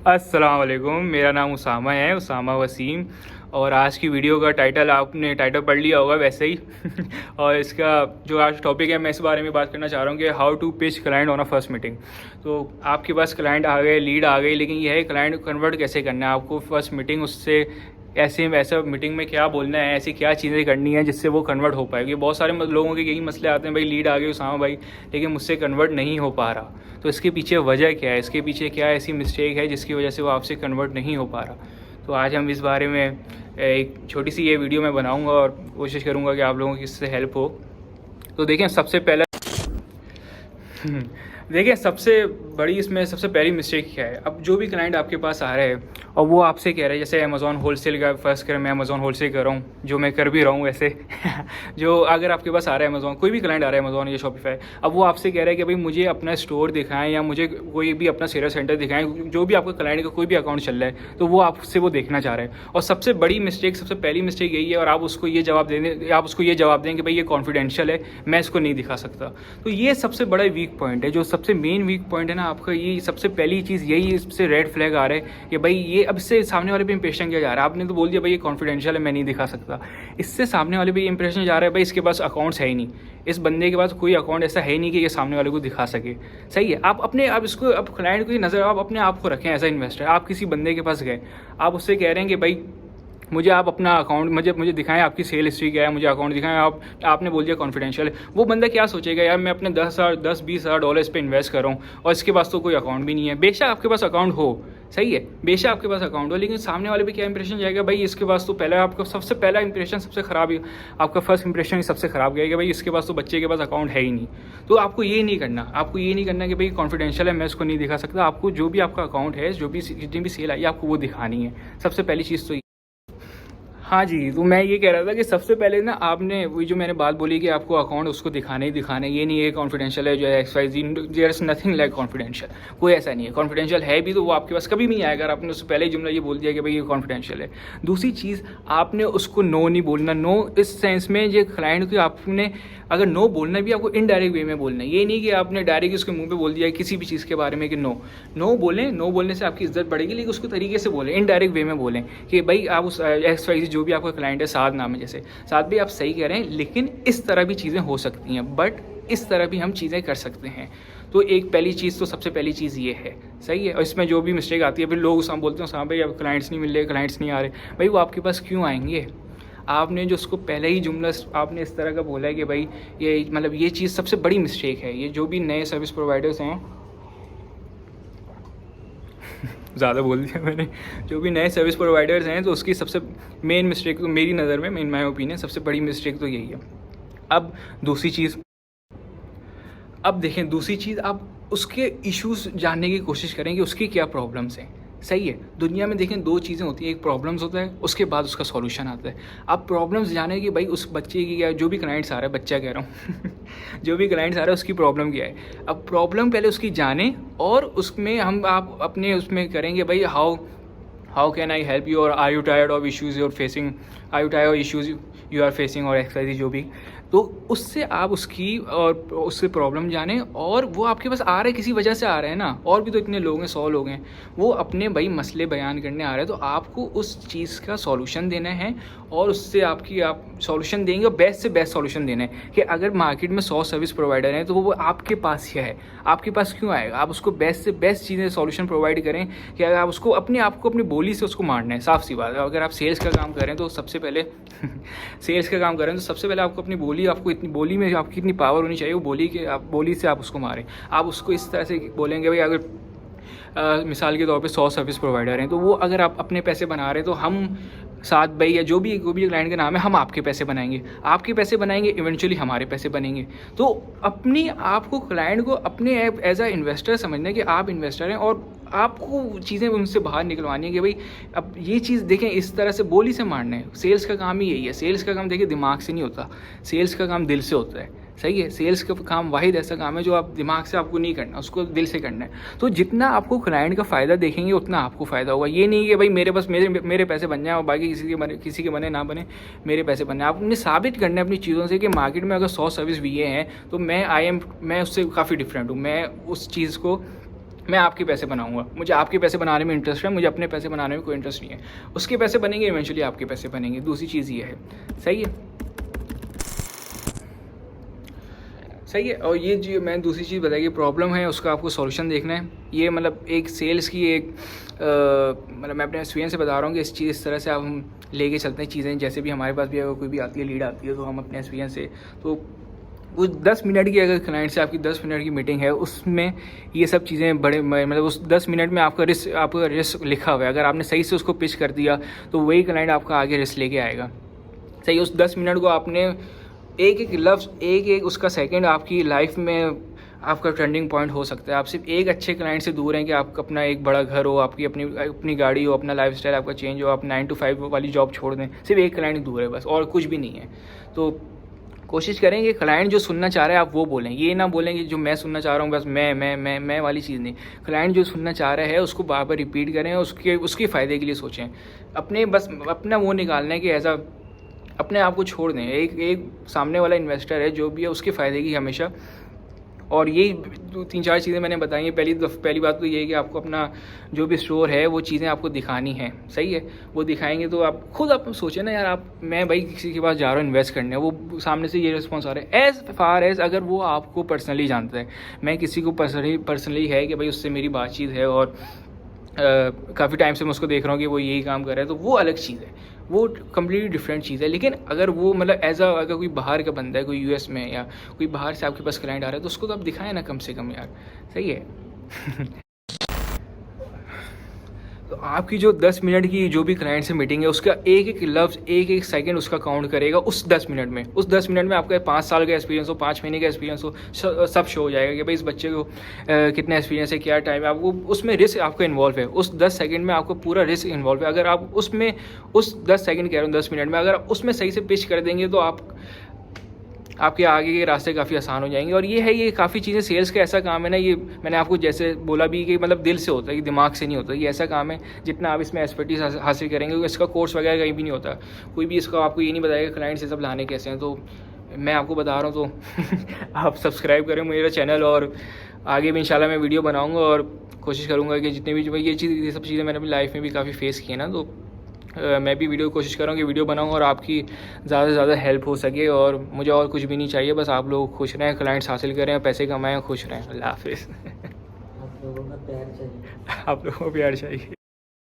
अस्सलाम वालेकुम, मेरा नाम उसामा है, उसामा वसीम। और आज की वीडियो का टाइटल आपने पढ़ लिया होगा वैसे ही और इसका जो आज टॉपिक है, मैं इस बारे में बात करना चाह रहा हूँ कि how to pitch client on a first meeting. तो आपके पास क्लाइंट आ गए, लीड आ गई, लेकिन यह है क्लाइंट को कन्वर्ट कैसे करना है। आपको फर्स्ट मीटिंग उससे ऐसे वैसा मीटिंग में क्या बोलना है, ऐसी क्या चीज़ें करनी है जिससे वो कन्वर्ट हो पाएगी। बहुत सारे लोगों के यही मसले आते हैं, भाई लीड आ गई उसामा भाई, लेकिन मुझसे कन्वर्ट नहीं हो पा रहा। तो इसके पीछे वजह क्या है, इसके पीछे क्या ऐसी मिस्टेक है जिसकी वजह से वो आपसे कन्वर्ट नहीं हो पा रहा। तो आज हम इस बारे में एक छोटी सी ये वीडियो मैं बनाऊंगा और कोशिश करूंगा कि आप लोगों की इससे हेल्प हो। तो देखें, सबसे पहला देखिए, सबसे बड़ी इसमें सबसे पहली मिस्टेक क्या है। अब जो भी क्लाइंट आपके पास आ रहे हैं और वो आपसे कह रहे हैं, जैसे अमेज़ॉन होलसेल का फर्स्ट करें, मैं अमेज़ॉन होलसेल कर रहा हूँ, जो मैं कर भी रहा हूँ वैसे जो अगर आपके पास आ रहा है अमेज़ॉन, कोई भी क्लाइंट आ रहा है अमेज़ॉन या शॉपिफाई, अब वो आपसे कह रहा है कि भाई मुझे अपना स्टोर दिखाएं या मुझे कोई भी अपना सेलर सेंटर दिखाएं, जो भी आपका क्लाइंट का कोई भी अकाउंट चल रहा है तो वो आपसे वो देखना चाह रहे हैं। और सबसे बड़ी मिस्टेक, सबसे पहली मिस्टेक यही है, और आप उसको ये जवाब दें कि भाई ये कॉन्फिडेंशियल है, मैं इसको नहीं दिखा सकता। तो ये सबसे बड़ा वीक पॉइंट है, जो सबसे मेन वीक पॉइंट है ना आपका। ये सबसे पहली चीज़ यही, इससे रेड फ्लैग आ रहा है कि भाई ये अब से सामने वाले पे इंप्रेशन किया जा रहा है। आपने तो बोल दिया भाई ये कॉन्फिडेंशियल है, मैं नहीं दिखा सकता, इससे सामने वाले पे ये इंप्रेशन जा रहा है भाई इसके पास अकाउंट्स है ही नहीं, इस बंदे के पास कोई अकाउंट ऐसा है नहीं कि ये सामने वाले को दिखा सके। सही है, आप इसको अब क्लाइंट की नज़र आप अपने आप को रखें एज अ इन्वेस्टर। आप किसी बंदे के पास गए, आप उससे कह रहे हैं कि भाई मुझे आप अपना अकाउंट मुझे दिखाएं, आपकी सेल हिस्ट्री क्या है, मुझे अकाउंट दिखाएं। आपने बोल दिया कॉन्फिडेंशियल है। वो बंदा क्या सोचेगा, यार मैं अपने 10-20 हज़ार डॉलर इस पे इन्वेस्ट कर रहा हूँ और इसके पास तो कोई अकाउंट भी नहीं है। बेशक आपके पास अकाउंट हो, सही है, बेशक आपके पास अकाउंट हो, लेकिन सामने वाले पे क्या इंप्रेशन जाएगा, भाई इसके पास तो पहले आपका सबसे पहला इंप्रेशन सबसे खराब ही, आपका फर्स्ट इंप्रेशन ही सबसे खराब गया कि भाई इसके पास तो बच्चे के पास अकाउंट है ही नहीं। तो आपको ये नहीं करना, कि भाई कॉन्फिडेंशियल है, मैं इसको नहीं दिखा सकता। आपको जो भी आपका अकाउंट है, जो भी जितनी भी सेल आई है, आपको वो दिखानी है। सबसे पहली चीज़ तो हाँ जी, तो मैं ये कह रहा था कि सबसे पहले ना आपने वही जो मैंने बात बोली कि आपको अकाउंट उसको दिखाने ही दिखाने, ये नहीं है कॉन्फिडेंशियल है जो है XYZ, there is nothing like confidential. कोई ऐसा नहीं है, कॉन्फिडेंशियल है भी तो वो आपके पास कभी नहीं आएगा अगर आपने उससे पहले ही जुमला ये बोल दिया कि भाई ये कॉन्फिडेंशियल है। दूसरी चीज़, आपने उसको नो नहीं बोलना। नो इस सेंस में जो क्लाइंट को आपने अगर नो बोलना भी, आपको इनडायरेक्ट वे में बोलना है। ये नहीं कि आपने डायरेक्ट उसके मुंह पे बोल दिया किसी भी चीज़ के बारे में कि नो बोलें। नो बोलने से आपकी इज्जत बढ़ेगी, लेकिन उसको तरीके से बोलें, इनडायरेक्ट वे में बोलें कि भाई आप उस XYZ जो भी आपका क्लाइंट है, साथ नाम है जैसे, साथ भी आप सही कह रहे हैं, लेकिन इस तरह भी चीज़ें हो सकती हैं, बट इस तरह भी हम चीज़ें कर सकते हैं। तो एक पहली चीज़, तो सबसे पहली चीज़ ये है, सही है। और इसमें जो भी मिस्टेक आती है, फिर लोग हम बोलते हैं हाँ भाई अब क्लाइंट्स नहीं मिल रहे, क्लाइंट्स नहीं आ रहे। भाई वो आपके पास क्यों आएंगे? आपने जो उसको पहले ही जुमला आपने इस तरह का बोला है कि भाई ये मतलब ये चीज़ सबसे बड़ी मिस्टेक है। ये जो भी नए सर्विस प्रोवाइडर्स हैं ज़्यादा बोल दिया मैंने, जो भी नए सर्विस प्रोवाइडर्स हैं, तो उसकी सबसे मेन मिस्टेक तो मेरी नज़र में, इन माई ओपिनियन, सबसे बड़ी मिस्टेक तो यही है। अब दूसरी चीज़, अब देखें दूसरी चीज़, आप उसके इश्यूज जानने की कोशिश करें कि उसकी क्या प्रॉब्लम्स हैं। सही है, दुनिया में देखें दो चीज़ें होती हैं, एक प्रॉब्लम्स होता है, उसके बाद उसका सॉल्यूशन आता है। आप प्रॉब्लम्स जाने कि भाई उस बच्चे की क्या, जो भी क्लाइंट्स आ रहा है, बच्चा कह रहा हूँ जो भी क्लाइंट्स आ रहा है उसकी प्रॉब्लम क्या है। अब प्रॉब्लम पहले उसकी जाने और उसमें हम आप अपने उसमें करेंगे भाई how can I help you, और are you tired of issues you are facing, are you tired of issues you are facing, और XYZ जो भी। तो उससे आप उसकी और उससे प्रॉब्लम जाने, और वो आपके पास आ रहे किसी वजह से आ रहे हैं ना, और भी तो इतने लोग हैं, 100 लोग हैं, वो अपने भाई मसले बयान करने आ रहे हैं। तो आपको उस चीज़ का सॉल्यूशन देना है, और उससे आप सॉल्यूशन देंगे, और बेस्ट से बेस्ट सॉल्यूशन देना है। कि अगर मार्केट में 100 सर्विस प्रोवाइडर हैं तो वो आपके पास ही है, आपके पास क्यों आएगा? आप उसको बेस्ट से बेस्ट चीज़ें सॉल्यूशन प्रोवाइड करें कि अगर आप उसको अपनी बोली से उसको मारना है। साफ सी बात है, अगर आप सेल्स का काम करें तो सबसे पहले सेल्स का काम करें तो सबसे पहले आपको अपनी बोली, आपको इतनी बोली में आपकी इतनी पावर होनी चाहिए, वो बोली से आप उसको मारें। आप उसको इस तरह से बोलेंगे भाई, अगर मिसाल के तौर पे 100 सर्विस प्रोवाइडर हैं, तो वो अगर आप अपने पैसे बना रहे हैं, तो हम साथ भाई या जो भी क्लाइंट का नाम है, हम आपके पैसे बनाएंगे, इवेंचुअली हमारे पैसे बनेंगे। तो अपनी आपको क्लाइंट को अपने एज अ इन्वेस्टर समझना है कि आप इन्वेस्टर हैं, और आपको चीज़ें उनसे बाहर निकलवानी है कि भाई अब ये चीज़ देखें, इस तरह से बोली से मारना है। सेल्स का काम ही यही है। सेल्स का काम देखिए दिमाग से नहीं होता, सेल्स का काम दिल से होता है। सही है, सेल्स का काम वाहिद ऐसा काम है जो आप दिमाग से आपको नहीं करना, उसको दिल से करना है। तो जितना आपको क्लाइंट का फ़ायदा देखेंगे उतना आपको फ़ायदा होगा। ये नहीं कि भाई मेरे पैसे बन जाए और बाकी किसी के बने ना बने, मेरे पैसे बने। आपने साबित करना है अपनी चीज़ों से कि मार्केट में अगर 100 सर्विस VA हैं तो मैं उससे काफ़ी डिफरेंट हूँ। मैं उस चीज़ को मैं आपके पैसे बनाऊंगा, मुझे आपके पैसे बनाने में इंटरेस्ट है, मुझे अपने पैसे बनाने में कोई इंटरेस्ट नहीं है। उसके पैसे बनेंगे, इवेंचुअली आपके पैसे बनेंगे, दूसरी चीज़ ये है। सही है, सही है। और ये जो मैं दूसरी चीज़ बताई, प्रॉब्लम है उसका आपको सॉल्यूशन देखना है। ये मतलब एक सेल्स की एक मतलब मैं अपने एक्सपीरियंस से बता रहा हूँ कि इस तरह से आप हम लेके चलते हैं चीज़ें। जैसे भी हमारे पास भी अगर कोई भी आती है, लीड आती है, तो हम अपने एक्सपीरियंस से तो वो 10 मिनट की, अगर क्लाइंट से आपकी 10 मिनट की मीटिंग है, उसमें ये सब चीज़ें बड़े मतलब उस 10 मिनट में आपका रिस्क लिखा हुआ है। अगर आपने सही से उसको पिच कर दिया तो वही क्लाइंट आपका आगे रिस्क लेके आएगा। सही, उस 10 मिनट को आपने एक एक लफ्ज़, एक एक उसका सेकंड आपकी लाइफ में आपका टर्निंग पॉइंट हो सकता है। आप सिर्फ एक अच्छे क्लाइंट से दूर हैं कि आपका अपना एक बड़ा घर हो, आपकी अपनी गाड़ी हो, अपना लाइफस्टाइल आपका चेंज हो, आप 9 to 5 वाली जॉब छोड़ दें। सिर्फ एक क्लाइंट दूर है बस, और कुछ भी नहीं है। तो कोशिश करें कि क्लाइंट जो सुनना चाह रहा है आप वो बोलें, ये ना बोलें कि जो मैं सुनना चाह रहा हूँ बस मैं वाली चीज़ नहीं। क्लाइंट जो सुनना चाह रहा है उसको बार बार रिपीट करें, उसके फ़ायदे के लिए सोचें। अपने बस अपना वो निकालना है कि ऐसा अपने आप को छोड़ दें। एक सामने वाला इन्वेस्टर है जो भी है, उसके फ़ायदे की हमेशा। और यही 3-4 चीज़ें मैंने बताई हैं। पहली बात तो ये है कि आपको अपना जो भी स्टोर है वो चीज़ें आपको दिखानी है। सही है, वो दिखाएंगे तो आप खुद आप सोचें ना यार, मैं भाई किसी के पास जा रहा हूँ इन्वेस्ट करने, वो सामने से ये रिस्पॉन्स आ रहा है। एज़ फार एज़ अगर वो आपको पर्सनली जानता है, मैं किसी को पर्सनली है कि भाई उससे मेरी बातचीत है और काफ़ी टाइम से मैं उसको देख रहा हूँ कि वो यही काम कर रहा है, तो वो अलग चीज़ है, वो कम्प्लीटली डिफरेंट चीज़ है। लेकिन अगर वो मतलब अगर कोई बाहर का बंदा है, कोई यूएस में या कोई बाहर से आपके पास क्लाइंट आ रहा है, तो उसको तो आप दिखाएं ना कम से कम यार। सही है। तो आपकी जो 10 मिनट की जो भी क्लाइंट से मीटिंग है, उसका एक एक लफ्ज़, एक एक सेकंड उसका काउंट करेगा उस 10 मिनट में। उस 10 मिनट में आपका 5 साल का एक्सपीरियंस हो, 5 महीने का एक्सपीरियंस हो, सब शो हो जाएगा कि भाई इस बच्चे को कितना एक्सपीरियंस है, क्या टाइम है। आपको उसमें रिस्क आपका इन्वॉल्व है, उस 10 सेकंड में आपको पूरा रिस्क इन्वॉल्व है। अगर आप उसमें उस 10 सेकंड कह रहा हूँ 10 मिनट में अगर आप उसमें सही से पिच कर देंगे तो आपके आगे के रास्ते काफ़ी आसान हो जाएंगे। और ये काफ़ी चीज़ें, सेल्स का ऐसा काम है ना, ये मैंने आपको जैसे बोला भी कि मतलब दिल से होता है, कि दिमाग से नहीं होता। ये ऐसा काम है जितना आप इसमें एक्सपर्टीज हासिल करेंगे, इसका कोर्स वगैरह कहीं भी नहीं होता। कोई भी इसका आपको ये नहीं बताएगा क्लाइंट से सब लाने कैसे हैं। तो मैं आपको बता रहा हूँ, तो आप सब्सक्राइब करें मेरा चैनल, और आगे भी इंशाल्लाह मैं वीडियो बनाऊँगा और कोशिश करूँगा कि जितने भी ये सब चीज़ें मैंने अपनी लाइफ में भी काफ़ी फेस की है ना, तो मैं भी कोशिश कर रहा हूँ कि वीडियो बनाऊँ और आपकी ज़्यादा से ज़्यादा हेल्प हो सके। और मुझे और कुछ भी नहीं चाहिए, बस आप लोग खुश रहें, क्लाइंट्स हासिल करें, पैसे कमाएं, खुश रहें। अल्लाह हाफिज़। आप लोगों का प्यार चाहिए। आप लोगों को प्यार चाहिए।